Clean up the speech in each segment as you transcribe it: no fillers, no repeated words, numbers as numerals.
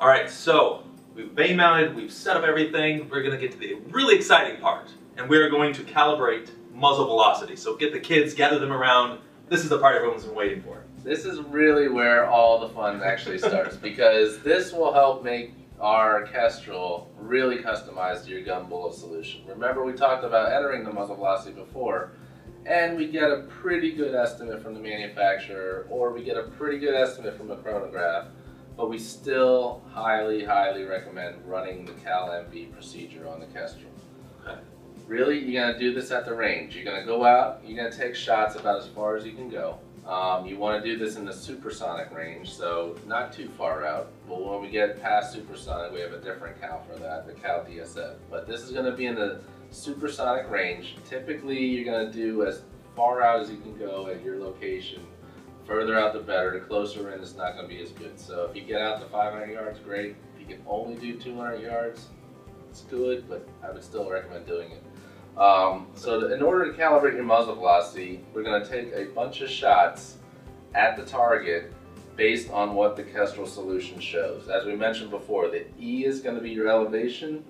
All right, so we've bay mounted, we've set up everything. We're gonna get to the really exciting part, and we're going to calibrate muzzle velocity. So get the kids, gather them around. This is the part everyone's been waiting for. This is really where all the fun actually starts, because this will help make our Kestrel really customized to your gun bullet solution. Remember, we talked about entering the muzzle velocity before, and we get a pretty good estimate from the manufacturer, or we get a pretty good estimate from a chronograph, but we still highly recommend running the Cal MV procedure on the Kestrel. Okay. Really, you're going to do this at the range. You're going to go out, you're going to take shots about as far as you can go. You want to do this in the supersonic range, so not too far out. But when we get past supersonic, we have a different Cal for that, the Cal DSF. But this is going to be in the supersonic range. Typically, you're going to do as far out as you can go at your location. Further out the better. The closer in, it's not going to be as good. So if you get out to 500 yards, great. If you can only do 200 yards, it's good, but I would still recommend doing it. So in order to calibrate your muzzle velocity, we're going to take a bunch of shots at the target based on what the Kestrel solution shows. As we mentioned before, the E is going to be your elevation.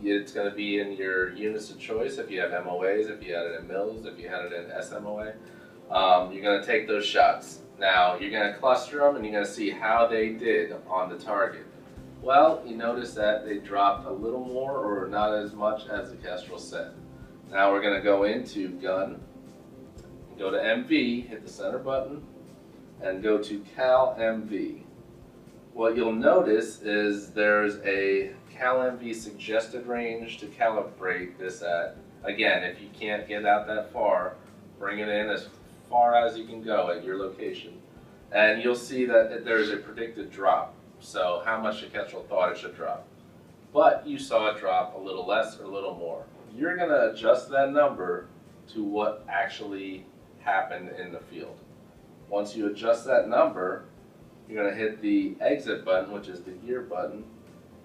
It's going to be in your units of choice if you have MOAs, if you had it in mils, if you had it in SMOA. You're going to take those shots. Now, you're going to cluster them and you're going to see how they did on the target. Well, you notice that they dropped a little more or not as much as the Kestrel said. Now we're going to go into gun, go to MV, hit the center button, and go to Cal MV. What you'll notice is there's a Cal MV suggested range to calibrate this at. Again, if you can't get out that far, bring it in as far as you can go at your location. And you'll see that there's a predicted drop. So how much the Kestrel thought it should drop. But you saw it drop a little less or a little more. You're going to adjust that number to what actually happened in the field. Once you adjust that number, you're going to hit the exit button, which is the gear button,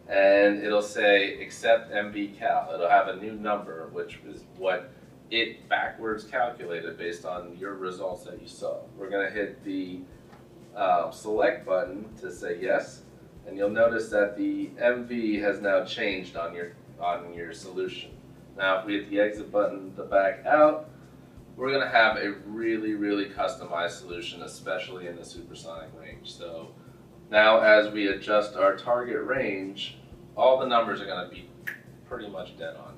and it'll say accept MV Cal. It'll have a new number, which is what it backwards calculated based on your results that you saw. We're going to hit the select button to say yes. And you'll notice that the MV has now changed on your solution. Now if we hit the exit button to back out, we're going to have a really customized solution, especially in the supersonic range. So now as we adjust our target range, all the numbers are going to be pretty much dead on.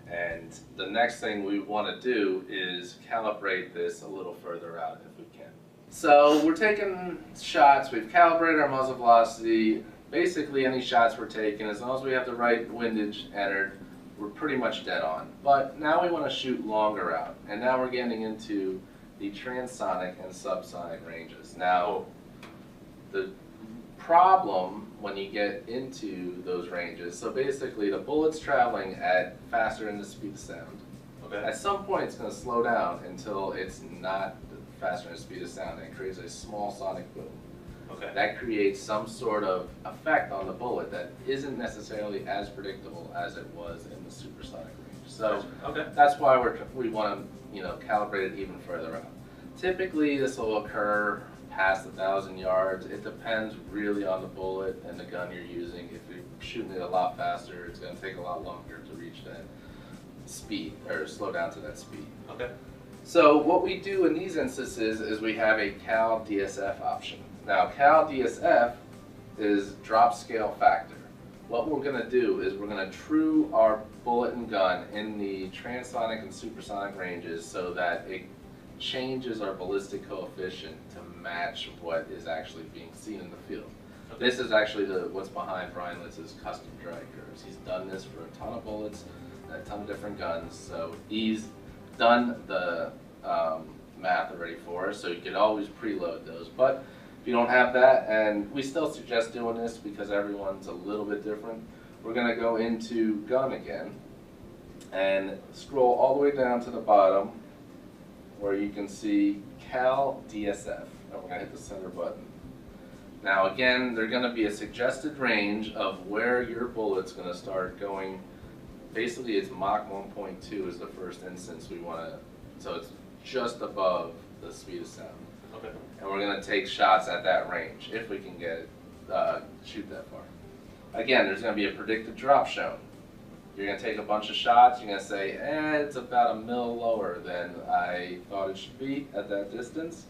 And the next thing we want to do is calibrate this a little further out if we can. So we're taking shots, we've calibrated our muzzle velocity. Basically any shots we're taking, as long as we have the right windage entered, we're pretty much dead on. But now we want to shoot longer out, and now we're getting into the transonic and subsonic ranges. Now, the problem when you get into those ranges, so basically the bullet's traveling at faster than the speed of sound. Okay. At some point it's going to slow down until it's not faster than the speed of sound, and it creates a small sonic boom. Okay. That creates some sort of effect on the bullet that isn't necessarily as predictable as it was in the supersonic range. So that's why we want to calibrate it even further out. Typically this will occur past 1,000 yards. It depends really on the bullet and the gun you're using. If you're shooting it a lot faster, it's going to take a lot longer to reach that speed or slow down to that speed. Okay. So what we do in these instances is we have a Cal DSF option. Now Cal DSF is drop scale factor. What we're going to do is we're going to true our bullet and gun in the transonic and supersonic ranges so that it changes our ballistic coefficient to match what is actually being seen in the field. Okay. This is actually what's behind Brian Litz's custom drag curves. He's done this for a ton of bullets, a ton of different guns, so he's done the math already for us, so you can always preload those. But if you don't have that, and we still suggest doing this because everyone's a little bit different, we're going to go into gun again and scroll all the way down to the bottom where you can see Cal DSF, and we're going to hit the center button. Now again, there's going to be a suggested range of where your bullet's going to start going. Basically it's Mach 1.2 is the first instance we want to, so it's just above the speed of sound. Okay. And we're going to take shots at that range if we can get it. shoot that far. Again, there's going to be a predicted drop shown. You're going to take a bunch of shots, you're going to say, it's about a mil lower than I thought it should be at that distance.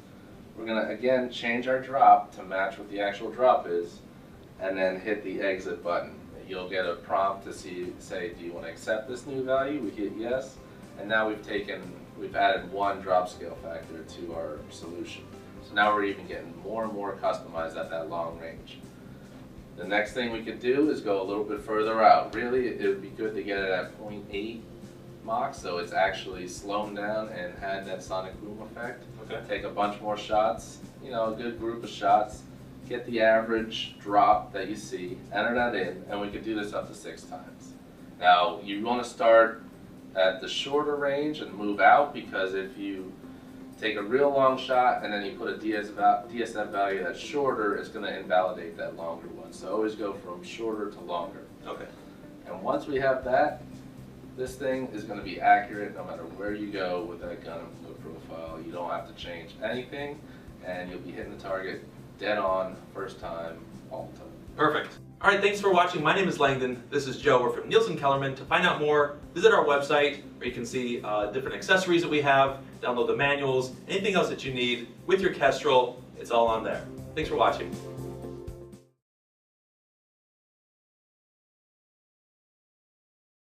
We're going to, again, change our drop to match what the actual drop is, and then hit the exit button. You'll get a prompt to say, do you want to accept this new value? We hit yes, and now we've added one drop scale factor to our solution. So now we're even getting more and more customized at that long range. The next thing we could do is go a little bit further out. Really, it would be good to get it at 0.8 Mach, so it's actually slowed down and had that sonic boom effect. Okay. Take a bunch more shots, a good group of shots, get the average drop that you see, enter that in, and we could do this up to 6 times. Now, you want to start at the shorter range and move out, because if you take a real long shot and then you put a DSF value that's shorter, it's going to invalidate that longer one. So always go from shorter to longer. Okay. And once we have that, this thing is going to be accurate no matter where you go with that gun and flip profile. You don't have to change anything, and you'll be hitting the target dead on, first time, all the time. Perfect. All right, thanks for watching. My name is Langdon. This is Joe. We're from Nielsen Kellerman. To find out more, visit our website where you can see different accessories that we have, download the manuals, anything else that you need with your Kestrel, it's all on there. Thanks for watching.